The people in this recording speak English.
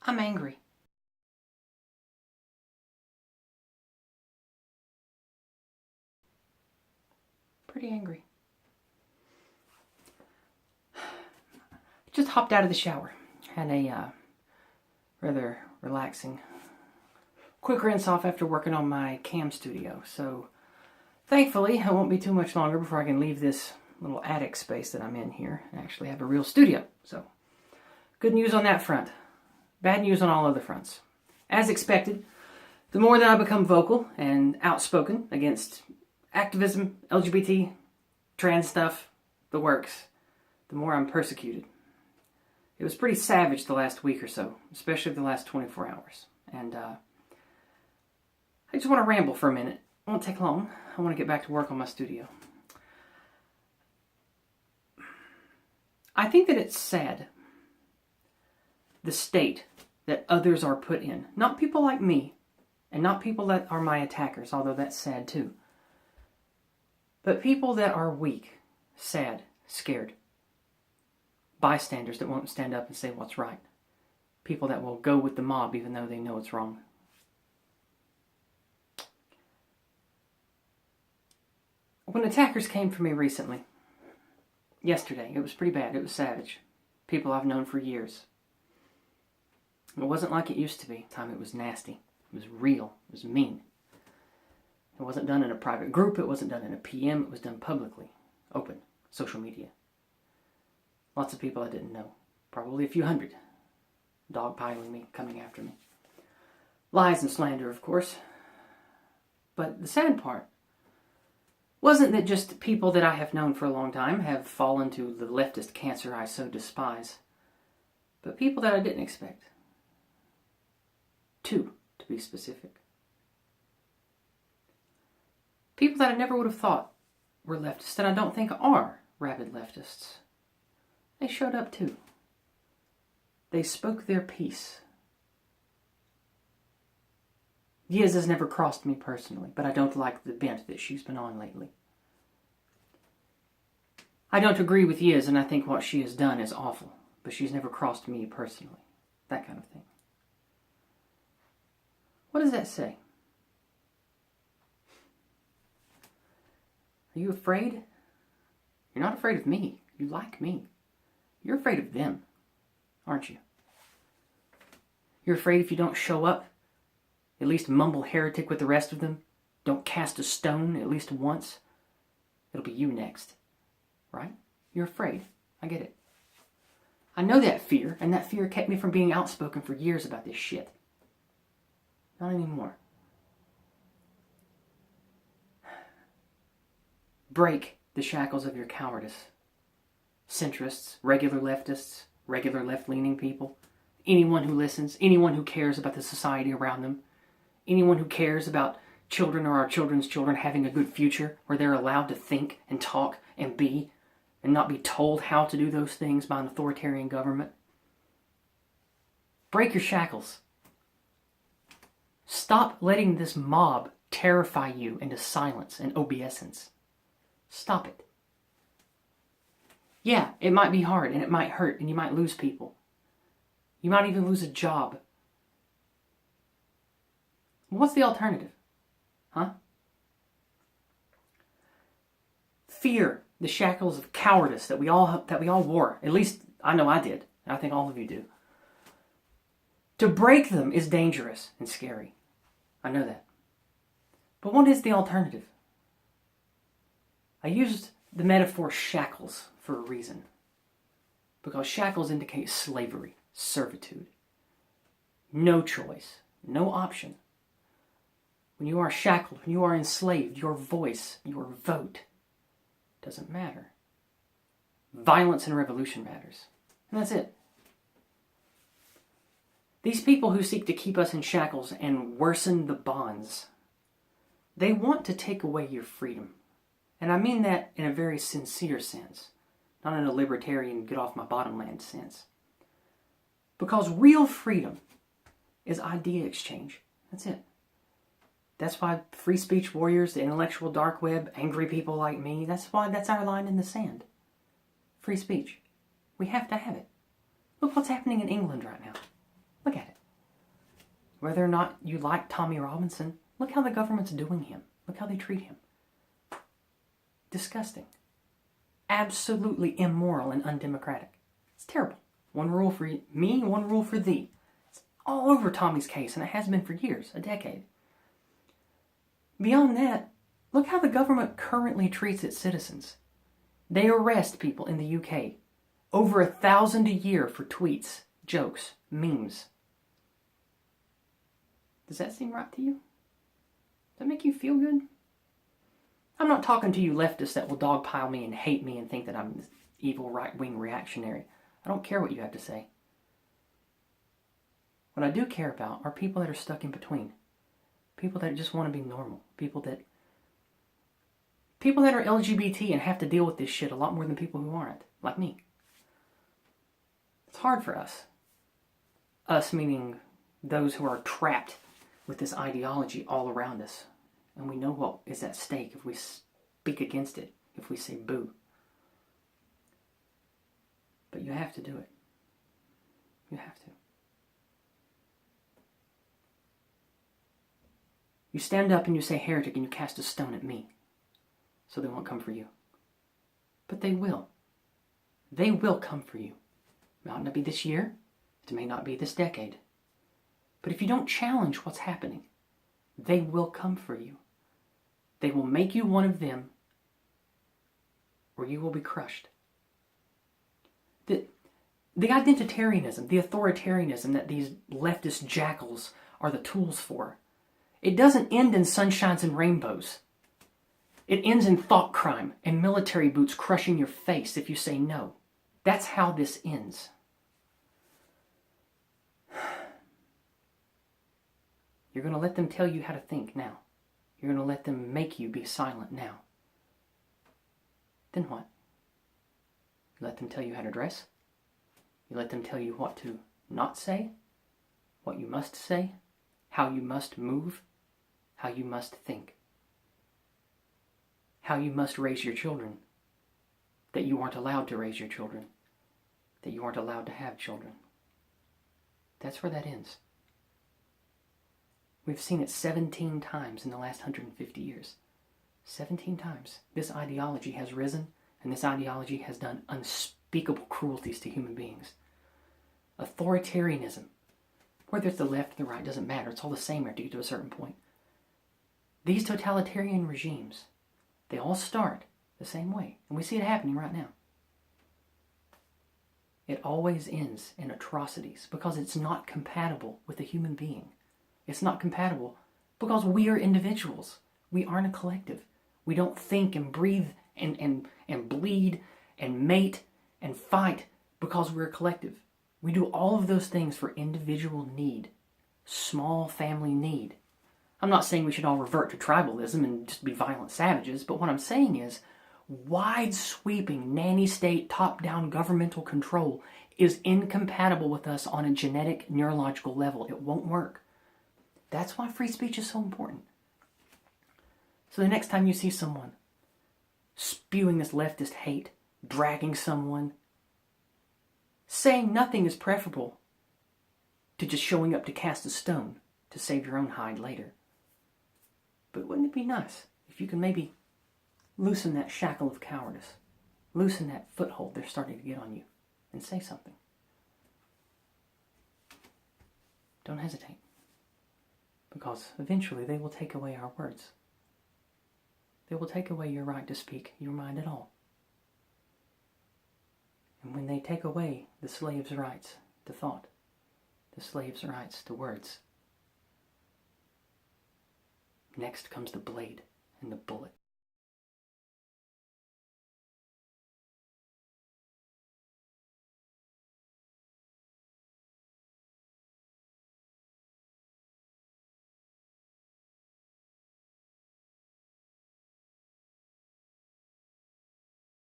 I'm angry. Pretty angry. Just hopped out of the shower. Had a rather relaxing quick rinse off after working on my cam studio. So thankfully it won't be too much longer before I can leave this little attic space that I'm in here and actually have a real studio. So good news on that front. Bad news on all other fronts. As expected, the more that I become vocal and outspoken against activism, LGBT, trans stuff, the works, the more I'm persecuted. It was pretty savage the last week or so, especially the last 24 hours. And I just want to ramble for a minute. It won't take long. I want to get back to work on my studio. I think that it's sad, the state that others are put in. Not people like me, and not people that are my attackers, although that's sad too. But people that are weak, sad, scared. Bystanders that won't stand up and say what's right. People that will go with the mob even though they know it's wrong. When attackers came for me recently, yesterday, it was pretty bad. It was savage. People I've known for years. It wasn't like it used to be. Time it was nasty. It was real. It was mean. It wasn't done in a private group. It wasn't done in a PM. It was done publicly. Open. Social media. Lots of people I didn't know. Probably a few hundred. Dogpiling me, coming after me. Lies and slander, of course. But the sad part wasn't that just people that I have known for a long time have fallen to the leftist cancer I so despise, but people that I didn't expect. Two, to be specific. People that I never would have thought were leftists, that I don't think are rabid leftists. They showed up too. They spoke their piece. Yizz has never crossed me personally, but I don't like the bent that she's been on lately. I don't agree with Yizz, and I think what she has done is awful, but she's never crossed me personally. That kind of thing. What does that say? Are you afraid? You're not afraid of me. You like me. You're afraid of them, aren't you? You're afraid if you don't show up, at least mumble heretic with the rest of them, don't cast a stone at least once, it'll be you next, right? You're afraid. I get it. I know that fear, and that fear kept me from being outspoken for years about this shit. Not anymore. Break the shackles of your cowardice. Centrists, regular leftists, regular left-leaning people, anyone who listens, anyone who cares about the society around them, anyone who cares about children or our children's children having a good future where they're allowed to think and talk and be and not be told how to do those things by an authoritarian government. Break your shackles. Stop letting this mob terrify you into silence and obeisance. Stop it. Yeah, it might be hard and it might hurt and you might lose people. You might even lose a job. What's the alternative? Huh? Fear the shackles of cowardice that we all wore. At least I know I did. I think all of you do. To break them is dangerous and scary. I know that. But what is the alternative? I used the metaphor shackles for a reason. Because shackles indicate slavery, servitude. No choice, no option. When you are shackled, when you are enslaved, your voice, your vote doesn't matter. Violence and revolution matters. And that's it. These people who seek to keep us in shackles and worsen the bonds, they want to take away your freedom. And I mean that in a very sincere sense, not in a libertarian get off my bottom land sense. Because real freedom is idea exchange. That's it. That's why free speech warriors, the intellectual dark web, angry people like me, that's our line in the sand. Free speech. We have to have it. Look what's happening in England right now. Look at it. Whether or not you like Tommy Robinson, look how the government's doing him. Look how they treat him. Disgusting. Absolutely immoral and undemocratic. It's terrible. One rule for me, one rule for thee. It's all over Tommy's case, and it has been for years, a decade. Beyond that, look how the government currently treats its citizens. They arrest people in the UK. Over 1,000 a year for tweets, jokes, memes. Does that seem right to you? Does that make you feel good? I'm not talking to you leftists that will dogpile me and hate me and think that I'm this evil right-wing reactionary. I don't care what you have to say. What I do care about are people that are stuck in between. People that just want to be normal. People that are LGBT and have to deal with this shit a lot more than people who aren't, like me. It's hard for us. Us meaning those who are trapped with this ideology all around us. And we know what is at stake if we speak against it, if we say boo. But you have to do it. You have to. You stand up and you say heretic and you cast a stone at me. So they won't come for you. But they will. They will come for you. It might not be this year. It may not be this decade. But if you don't challenge what's happening, they will come for you. They will make you one of them, or you will be crushed. The identitarianism, the authoritarianism that these leftist jackals are the tools for, it doesn't end in sunshines and rainbows. It ends in thought crime and military boots crushing your face if you say no. That's how this ends. You're going to let them tell you how to think now. You're going to let them make you be silent now. Then what? You let them tell you how to dress? You let them tell you what to not say? What you must say? How you must move? How you must think? How you must raise your children? That you aren't allowed to raise your children? That you aren't allowed to have children? That's where that ends. We've seen it 17 times in the last 150 years. 17 times. This ideology has risen, and this ideology has done unspeakable cruelties to human beings. Authoritarianism, whether it's the left or the right, doesn't matter. It's all the same after you get to a certain point. These totalitarian regimes, they all start the same way, and we see it happening right now. It always ends in atrocities because it's not compatible with a human being. It's not compatible because we are individuals. We aren't a collective. We don't think and breathe and bleed and mate and fight because we're a collective. We do all of those things for individual need, small family need. I'm not saying we should all revert to tribalism and just be violent savages, but what I'm saying is wide-sweeping nanny-state top-down governmental control is incompatible with us on a genetic, neurological level. It won't work. That's why free speech is so important. So the next time you see someone spewing this leftist hate, dragging someone, saying nothing is preferable to just showing up to cast a stone to save your own hide later. But wouldn't it be nice if you could maybe loosen that shackle of cowardice, loosen that foothold they're starting to get on you, and say something? Don't hesitate. Because eventually they will take away our words. They will take away your right to speak your mind at all. And when they take away the slave's rights to thought, the slave's rights to words, next comes the blade and the bullet.